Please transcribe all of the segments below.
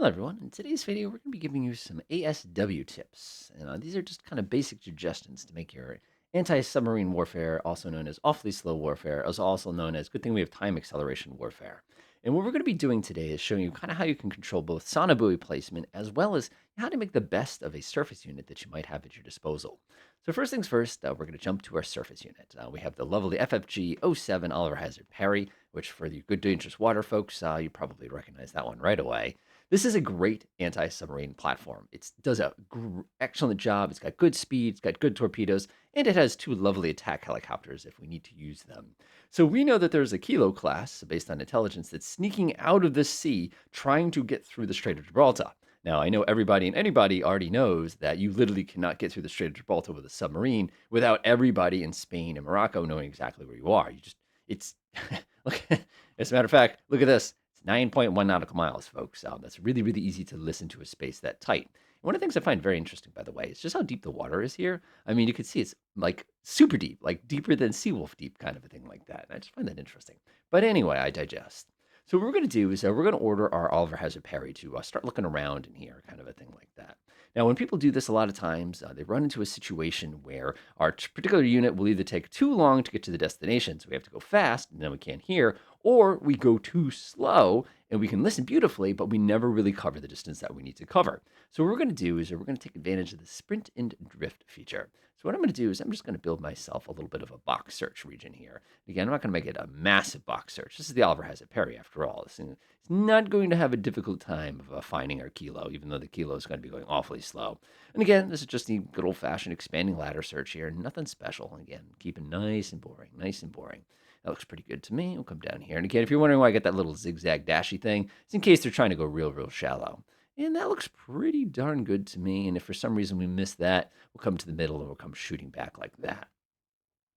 Hello, everyone. In today's video, we're going to be giving you some ASW tips. And these are just kind of basic suggestions to make your anti-submarine warfare, also known as awfully slow warfare, is also known as good thing we have time acceleration warfare. And what we're going to be doing today is showing you kind of how you can control both sonobuoy placement as well as how to make the best of a surface unit that you might have at your disposal. So first things first, we're going to jump to our surface unit. We have the lovely FFG '07 Oliver Hazard Perry, which for the good dangerous water folks, you probably recognize that one right away. This is a great anti-submarine platform. It does a excellent job. It's got good speed, it's got good torpedoes, and it has two lovely attack helicopters if we need to use them. So we know that there's a Kilo class based on intelligence that's sneaking out of the sea trying to get through the Strait of Gibraltar. Now, I know everybody and anybody already knows that you literally cannot get through the Strait of Gibraltar with a submarine without everybody in Spain and Morocco knowing exactly where you are. It's, look, as a matter of fact, look at this. 9.1 nautical miles, folks. That's really, really easy to listen to a space that tight. One of the things I find very interesting, by the way, is just how deep the water is here. I mean, you can see it's like super deep, like deeper than Seawolf deep, kind of a thing like that. I just find that interesting. But anyway, I digest. So what we're going to do is we're going to order our Oliver Hazard Perry to start looking around in here, kind of a thing like that. Now, when people do this, a lot of times they run into a situation where our particular unit will either take too long to get to the destination, so we have to go fast, and then we can't hear, or we go too slow and we can listen beautifully, but we never really cover the distance that we need to cover. So what we're going to do is we're going to take advantage of the sprint and drift feature. So what I'm going to do is I'm just going to build myself a little bit of a box search region here. Again, I'm not going to make it a massive box search. This is the Oliver Hazard Perry, after all. It's not going to have a difficult time of finding our Kilo, even though the Kilo is going to be going awfully slow. And again, this is just the good old-fashioned expanding ladder search here. Nothing special. Again, keep it nice and boring, nice and boring. That looks pretty good to me. We'll come down here. And again, if you're wondering why I get that little zigzag dashy thing, it's in case they're trying to go real, real shallow. And that looks pretty darn good to me. And if for some reason we miss that, we'll come to the middle and we'll come shooting back like that.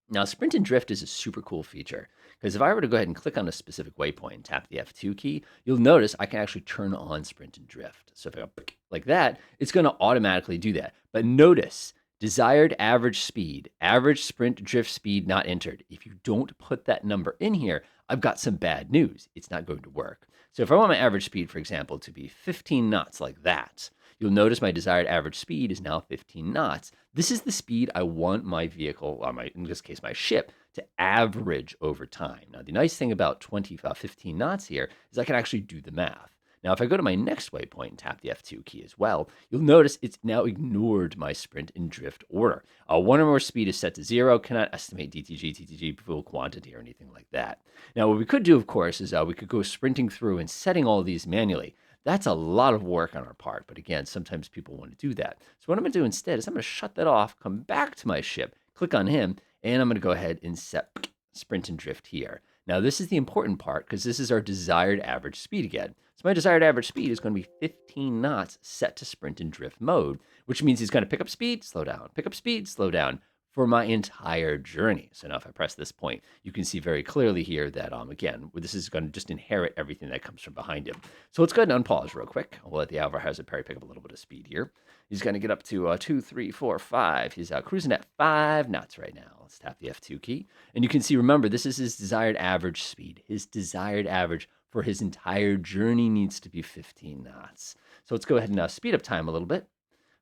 Now, sprint and drift is a super cool feature because if I were to go ahead and click on a specific waypoint and tap the F2 key, you'll notice I can actually turn on sprint and drift. So if I go like that, it's going to automatically do that. But notice, desired average speed, average sprint drift speed not entered. If you don't put that number in here, I've got some bad news. It's not going to work. So if I want my average speed, for example, to be 15 knots like that, you'll notice my desired average speed is now 15 knots. This is the speed I want my vehicle, or in this case, my ship, to average over time. Now, the nice thing about 15 knots here is I can actually do the math. Now, if I go to my next waypoint and tap the F2 key as well, you'll notice it's now ignored my sprint and drift order. One or more speed is set to 0, cannot estimate DTG, TTG, fuel quantity, or anything like that. Now, what we could do, of course, is we could go sprinting through and setting all of these manually. That's a lot of work on our part, but again, sometimes people want to do that. So what I'm going to do instead is I'm going to shut that off, come back to my ship, click on him, and I'm going to go ahead and set sprint and drift here. Now, this is the important part because this is our desired average speed again. So my desired average speed is going to be 15 knots set to sprint and drift mode, which means he's going to pick up speed, slow down, pick up speed, slow down for my entire journey. So now if I press this point, you can see very clearly here that, again, this is going to just inherit everything that comes from behind him. So let's go ahead and unpause real quick. We'll let the Oliver Hazard Perry pick up a little bit of speed here. He's going to get up to 2, 3, 4, 5. He's cruising at 5 knots right now. Let's tap the F2 key. And you can see, remember, this is his desired average speed. His desired average for his entire journey needs to be 15 knots. So let's go ahead and speed up time a little bit.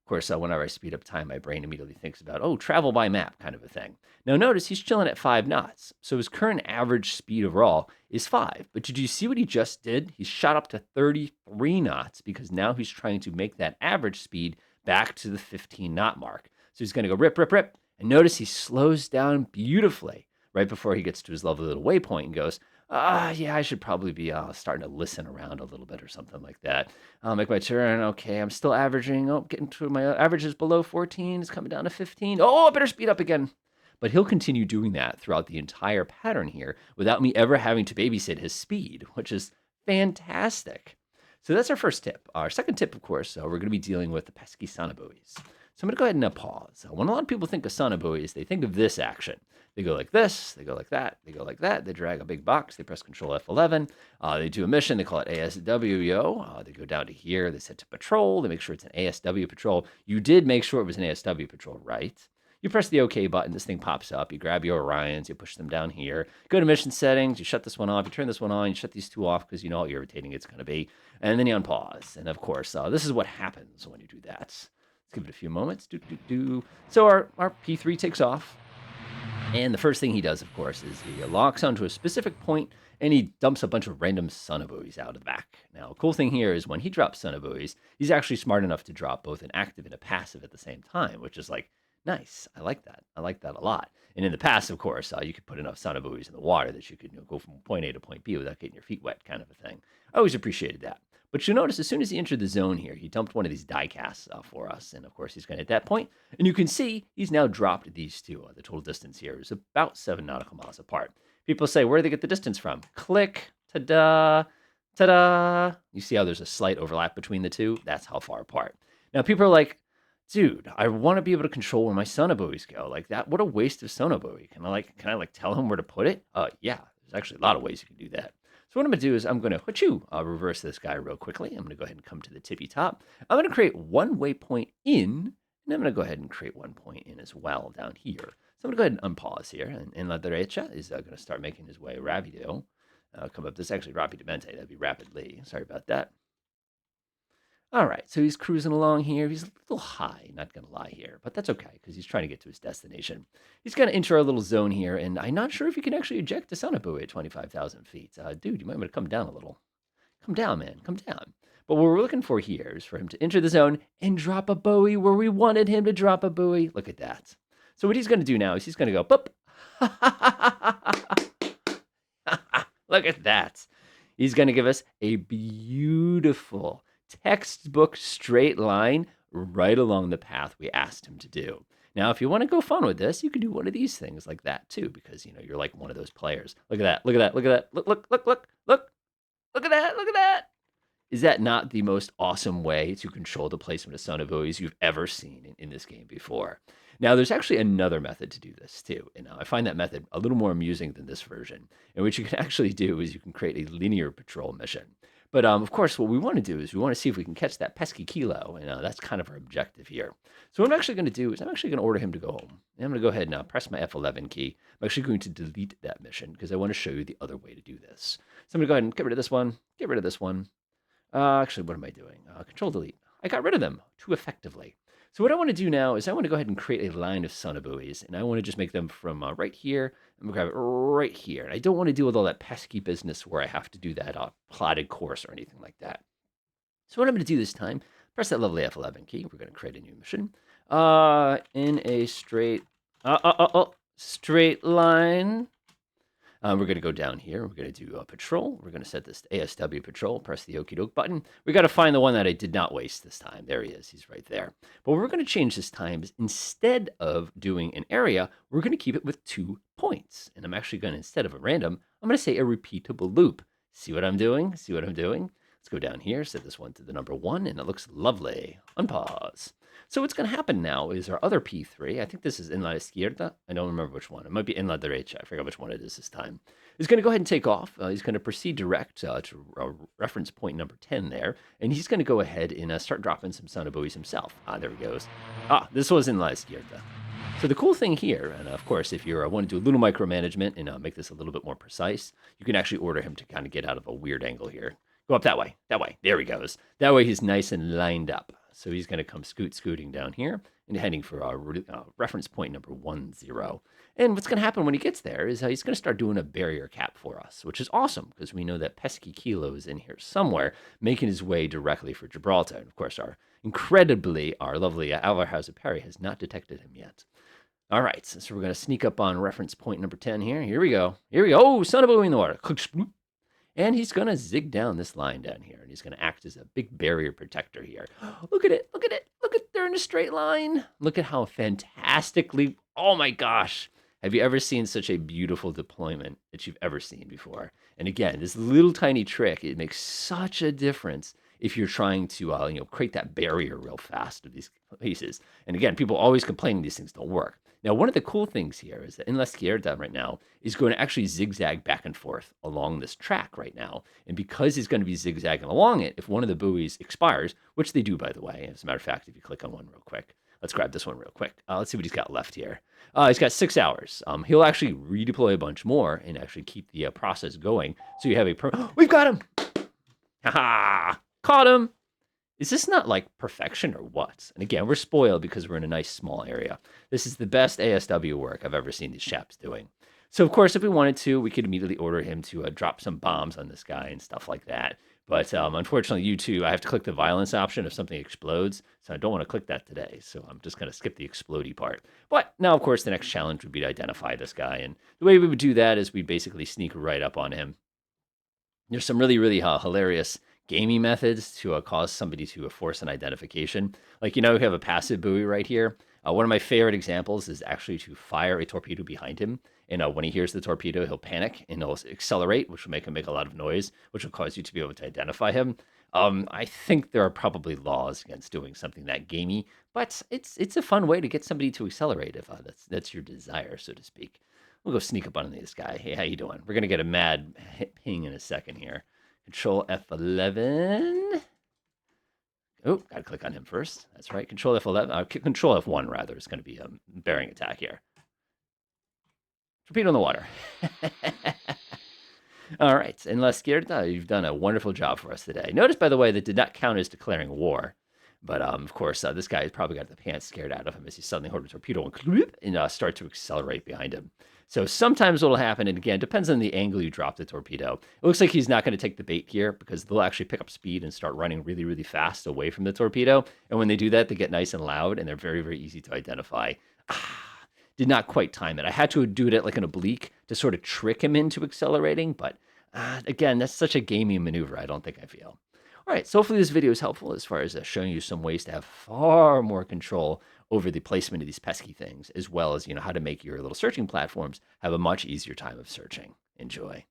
Of course, whenever I speed up time, my brain immediately thinks about, oh, travel by map kind of a thing. Now notice he's chilling at 5 knots. So his current average speed overall is 5. But did you see what he just did? He shot up to 33 knots because now he's trying to make that average speed back to the 15 knot mark. So he's going to go rip, rip, rip. And notice he slows down beautifully right before he gets to his lovely little waypoint and goes, yeah, I should probably be starting to listen around a little bit or something like that. I'll make my turn. Okay, I'm still averaging. Oh, getting to my average is below 14. It's coming down to 15. Oh, I better speed up again. But he'll continue doing that throughout the entire pattern here without me ever having to babysit his speed, which is fantastic. So that's our first tip. Our second tip, of course, we're going to be dealing with the pesky sonobuoys. So I'm going to go ahead and pause. When a lot of people think of sonobuoys, they think of this action. They go like this, they go like that, they go like that. They drag a big box, they press Control F11. They do a mission, they call it ASW. They go down to here, they set to patrol, they make sure it's an ASW patrol. You did make sure it was an ASW patrol, right? You press the OK button, this thing pops up. You grab your Orions, you push them down here. Go to mission settings, you shut this one off, you turn this one on, you shut these two off because you know how irritating it's going to be. And then you unpause. And of course, this is what happens when you do that. Let's give it a few moments. So our P3 takes off. And the first thing he does, of course, is he locks onto a specific point and he dumps a bunch of random sonobuoys out of the back. Now, a cool thing here is when he drops sonobuoys, he's actually smart enough to drop both an active and a passive at the same time, which is like, nice. I like that. I like that a lot. And in the past, of course, you could put enough sonobuoys in the water that you could go from point A to point B without getting your feet wet, kind of a thing. I always appreciated that. But you'll notice as soon as he entered the zone here, he dumped one of these die casts for us. And of course, he's going to hit that point. And you can see he's now dropped these two. The total distance here is about 7 nautical miles apart. People say, where do they get the distance from? Click, ta-da, ta-da. You see how there's a slight overlap between the two? That's how far apart. Now, people are like, dude, I want to be able to control where my sonobuoys go. Like that, what a waste of sonobuoy. Can I tell him where to put it? Yeah, there's actually a lot of ways you can do that. So what I'm going to do is I'm going to reverse this guy real quickly. I'm going to go ahead and come to the tippy top. I'm going to create one waypoint in, and I'm going to go ahead and create one point in as well down here. So I'm going to go ahead and unpause here. And La Derecha is going to start making his way rapido. Come up. This is actually rapidamente. That'd be rapidly. Sorry about that. All right, so he's cruising along here. He's a little high, not going to lie here, but that's okay because he's trying to get to his destination. He's going to enter our little zone here, and I'm not sure if you can actually eject a sonobuoy at 25,000 feet. Dude, you might want to come down a little. Come down, man. Come down. But what we're looking for here is for him to enter the zone and drop a buoy where we wanted him to drop a buoy. Look at that. So what he's going to do now is he's going to go, boop. Look at that. He's going to give us a beautiful textbook straight line right along the path we asked him to do. Now, if you want to go fun with this, you can do one of these things like that too, because you're like one of those players. Look at that, look at that, look at that, look at that, look at that. Is that not the most awesome way to control the placement of sonobuoys you've ever seen in this game before? Now, there's actually another method to do this too, and I find that method a little more amusing than this version. And what you can actually do is you can create a linear patrol mission. But of course, what we want to do is we want to see if we can catch that pesky kilo, and that's kind of our objective here. So what I'm actually going to do is I'm actually going to order him to go home. And I'm going to go ahead and press my F11 key. I'm actually going to delete that mission because I want to show you the other way to do this. So I'm going to go ahead and get rid of this one, get rid of this one. Actually, what am I doing? Control delete. I got rid of them too effectively. So what I want to do now is I want to go ahead and create a line of sonobuoys, and I want to just make them from right here. I'm going to grab it right here. And I don't want to deal with all that pesky business where I have to do that plotted course or anything like that. So what I'm going to do this time, press that lovely F11 key. We're going to create a new mission. In a straight line. We're going to go down here. We're going to do a patrol. We're going to set this to ASW patrol. Press the okie doke button. We got to find the one that I did not waste this time. There he is. He's right there. But what we're going to change this time is instead of doing an area, we're going to keep it with 2 points. And I'm actually going to, instead of a random, I'm going to say a repeatable loop. See what I'm doing? See what I'm doing? Let's go down here, set this one to the number 1, and it looks lovely. Unpause. So what's going to happen now is our other P3, I think this is en la izquierda. I don't remember which one. It might be en la derecha. I forgot which one it is this time. He's going to go ahead and take off. He's going to proceed direct to reference point number 10 there. And he's going to go ahead and start dropping some sonobuoys himself. There he goes. This was en la izquierda. So the cool thing here, and of course, if you want to do a little micromanagement and make this a little bit more precise, you can actually order him to kind of get out of a weird angle here. Go up that way, that way. There he goes. That way he's nice and lined up. So he's going to come scooting down here and heading for our reference point number 10. And what's going to happen when he gets there is he's going to start doing a barrier cap for us, which is awesome because we know that pesky kilo is in here somewhere, making his way directly for Gibraltar. And of course, our lovely Alvarez Perry has not detected him yet. All right, so we're going to sneak up on reference point number 10 here. Here we go. Oh, sonobuoy in the water. And he's going to zig down this line down here. And he's going to act as a big barrier protector here. Look at it. Look at it. Look at, they're in a straight line. Look at how fantastically, oh my gosh. Have you ever seen such a beautiful deployment that you've ever seen before? And again, this little tiny trick, it makes such a difference if you're trying to, create that barrier real fast of these pieces. And again, people always complain these things don't work. Now, one of the cool things here is that En la Izquierda right now is going to actually zigzag back and forth along this track right now. And because he's going to be zigzagging along it, if one of the buoys expires, which they do, by the way, as a matter of fact, if you click on one real quick, Let's grab this one real quick. Let's see what he's got left here. He's got 6 hours. He'll actually redeploy a bunch more and actually keep the process going. So you have we've got him! Haha! Caught him! Is this not like perfection or what? And again, we're spoiled because we're in a nice small area. This is the best ASW work I've ever seen these chaps doing. So, of course, if we wanted to, we could immediately order him to drop some bombs on this guy and stuff like that. But unfortunately, YouTube, I have to click the violence option if something explodes. So I don't want to click that today. So I'm just going to skip the explodey part. But now, of course, the next challenge would be to identify this guy. And the way we would do that is we basically sneak right up on him. There's some really, really hilarious gaming methods to cause somebody to force an identification. Like, we have a passive buoy right here. One of my favorite examples is actually to fire a torpedo behind him. And when he hears the torpedo, he'll panic and he'll accelerate, which will make him make a lot of noise, which will cause you to be able to identify him. I think there are probably laws against doing something that gamey, but it's a fun way to get somebody to accelerate if that's your desire, so to speak. We'll go sneak up on this guy. Hey, how you doing? We're going to get a mad ping in a second here. Control F11. Oh, got to click on him first. That's right. Control F11. Control F1, rather, is going to be a bearing attack here. Torpedo in the water. All right. And La Izquierda, you've done a wonderful job for us today. Notice, by the way, that did not count as declaring war. But, of course, this guy has probably got the pants scared out of him as he suddenly heard a torpedo and start to accelerate behind him. So sometimes what will happen, and again, depends on the angle you drop the torpedo. It looks like he's not going to take the bait here because they'll actually pick up speed and start running really, really fast away from the torpedo. And when they do that, they get nice and loud, and they're very, very easy to identify. Did not quite time it. I had to do it at like an oblique to sort of trick him into accelerating. But again, that's such a gaming maneuver. I don't think I feel. All right, so hopefully this video is helpful as far as showing you some ways to have far more control over the placement of these pesky things, as well as how to make your little searching platforms have a much easier time of searching. Enjoy.